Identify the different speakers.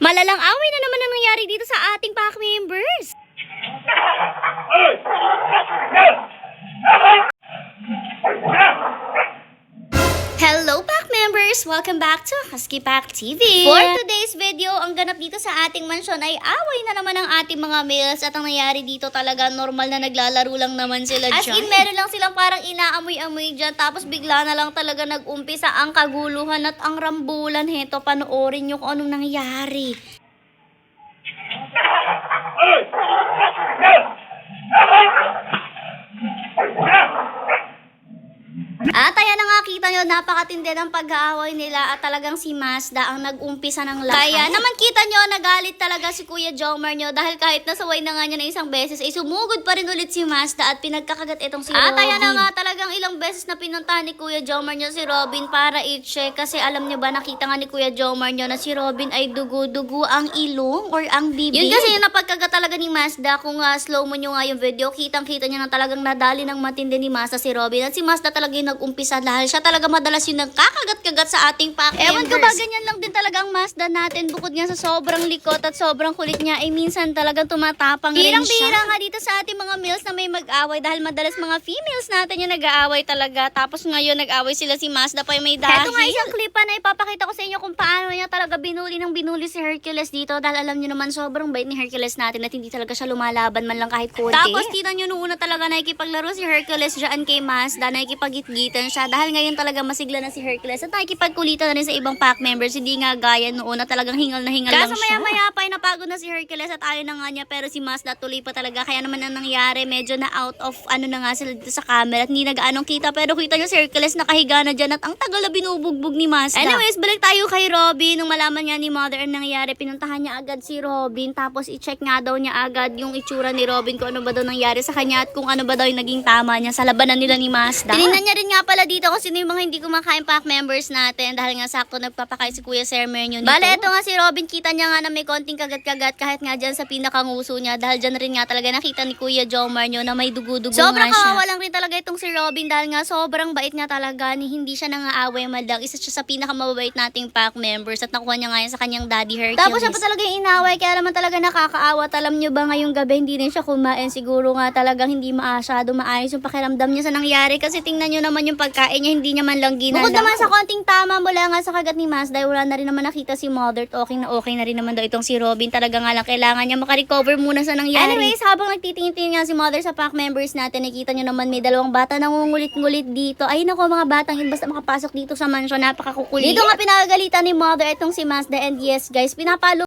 Speaker 1: Malalang away na naman ang nangyari dito sa ating pack members. Hello pack members! Welcome back to Husky Pack TV. For today's video, ang ganap dito sa ating mansyon ay away na naman ang ating mga males at ang nangyari dito talaga normal na naglalaro lang naman sila dyan. As in, meron lang silang parang inaamoy-amoy dyan tapos bigla na lang talaga nag-umpisa ang kaguluhan at ang rambulan. Heto, panoorin nyo kung anong nangyari. At ayan na nga, kita nyo, napakatindi ng pag-aaway nila at talagang si Mazda ang nag-umpisa ng lahat. Kaya naman kita nyo, nagalit talaga si Kuya Jomar nyo dahil kahit nasaway na nga niya na isang beses, ay sumugod pa rin ulit si Mazda at pinagkakagat itong si Robin. At ayan na nga, talagang ilang beses na pinuntahan ni Kuya Jomar nyo si Robin para i-check kasi alam nyo ba, nakita nga ni Kuya Jomar nyo na si Robin ay dugo-dugo ang ilong or ang bibig. Yun kasi yung napagkagat talaga ni Mazda. Kung slow mo nyo nga yung video, kitang-kita nyo na talagang nadali ng matindi ni Mazda si Robin. At si Mazda talaga yung nag-umpisa dahil siya talaga madalas yung nagkakagat-kagat sa ating pack members. Ewan ko ba, ganyan lang din talaga ang Mazda natin. Bukod nga sa sobrang likot at sobrang kulit niya, ay minsan talagang tumatapang rin siya. Birang-bira nga dito sa ating mga males na may mag-away dahil madalas mga females natin yung nag-aaway talaga. Tapos ngayon nag-away sila si Mazda pa yung may dahil. Ito nga isang clip na ipapakita ko sa inyo kung paano niya talaga binuli si Hercules dito dahil alam niyo naman sobrang bait ni Hercules natin at hindi talaga siya lumalaban man lang kahit konti. Tapos tina nyo nung una talaga nakikipaglaro si Hercules dyan kay Mazda, nakikipagitgitan siya dahil ngayon talaga masigla na si Hercules at nakikipagkulitan na rin sa ibang pack members, hindi nga gaya noon na talagang hingal na hingal lang siya. Kaso maya-maya pa ay napagod na si Hercules at ayaw na nga niya, pero si Mazda tuloy pa talaga, kaya naman ang nangyari, medyo na out of na nga sila dito sa camera at hindi nagaanong kita, pero kita niyo si Hercules nakahiga na dyan at ang tagal na binubugbog ni Mazda. Anyways, balik tayo kay Robin. Nung malaman niya ni Mother ang nangyari, pinuntahan niya agad si Robin, tapos i-check nga daw niya agad yung itsura ni Robin kung ano ba daw nangyari sa kanya at kung ano ba daw yung naging tama niya sa labanan nila ni Mazda. Tinignan niya rin nga pala dito kung sino yung mga hindi kumakain pack members natin dahil nga sakto nagpapakain si Kuya Sermer nyo nito. Bale, ito nga si Robin, kita niya nga na may konting kagat-kagat kahit nga dyan sa pinakanguso niya dahil dyan rin nga talaga nakita ni Kuya Jomar nyo na may dugo-dugo nga siya. Sobrang kawawa lang rin talaga itong si Robin dahil nga sobrang bait nga talaga, ni hindi siya nangaaway madlang. Isa siya sa pinakamababait nating pack members at nakuha niya nga yan sa kanyang daddy Hercules. Tapos siya pa talaga yung inaway, kaya naman talaga nakakaawat. Alam nyo ba, ngayong gabi hindi rin siya kumain. Siguro nga talagang hindi masyado maayos yung pakiramdam niya sa nangyari kasi tingnan nyo naman yung pagkain niya, hindi niya man lang ginalaw. Bukod naman sa konting tama mula nga sa kagat ni Mazda, wala na rin naman nakita si Mother. Okay na rin naman daw itong si Robin. Talaga nga lang kailangan niya makarecover muna sa nangyari. Anyways, habang nagtitingin nga si Mother sa pack members natin, nakita nyo naman may dalawang bata nangungulit-ngulit dito. Ay nako, mga batang yun, basta makapasok dito sa mansion, napakakukulit. Dito nga pinagagalitan ni Mother itong si Mazda, and yes guys, pinapalo